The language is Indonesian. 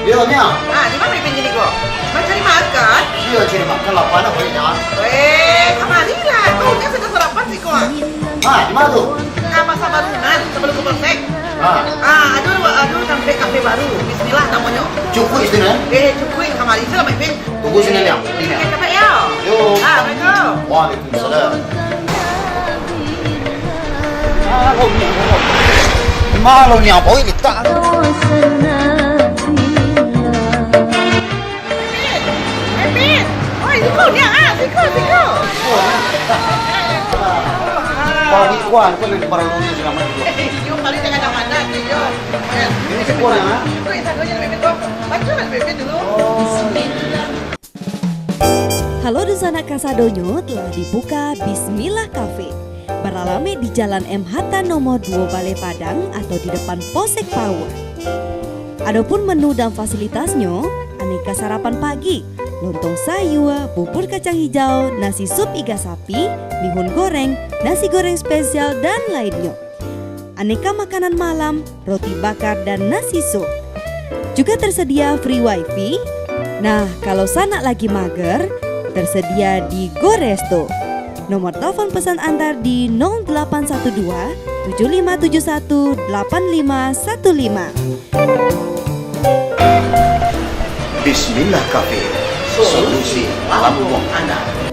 Dia ni ah. Di mana Ipin jadi kok? Mau cari makan? Dia cari makan lapar nak bolehnya. Kamarilah. Kau ni sudah sarapan sih kok. Di mana tu? Pasar Barunan sebelum ke Polsek. Ah. Aduh sampai kafe baru. Bismillah namanya. Cukup istri ni. Cukup kamari sila Ipin. Tunggu sini liang. Ini. Cepat ya. Yo. Assalamualaikum. Waalaikumsalam. Malu ni apa ini tak? Ipin. Oi, sikau ni sikau. Bagi kuan, kau nak barang ni selamat tu. Yo kali jangan ada mana yo. Ini sekolah ah. Itu yang satunya Ipin kok. Baca kan Ipin dulu. Halo di sana Kasadonyo telah dibuka Bismillah Cafe. Beralamat di Jalan M. Hatta nomor 2 Balai Padang atau di depan Polsek Pawa. Adapun menu dan fasilitasnya, aneka sarapan pagi, lontong sayur, bubur kacang hijau, nasi sup iga sapi, bihun goreng, nasi goreng spesial dan lainnya. Aneka makanan malam, roti bakar dan nasi sup. Juga tersedia free wifi. Nah, kalau sanak lagi mager, tersedia di Goresto. Nomor telepon pesan antar di 0812 7571 8515. Bismillah Cafe. Solusi malam buang anak.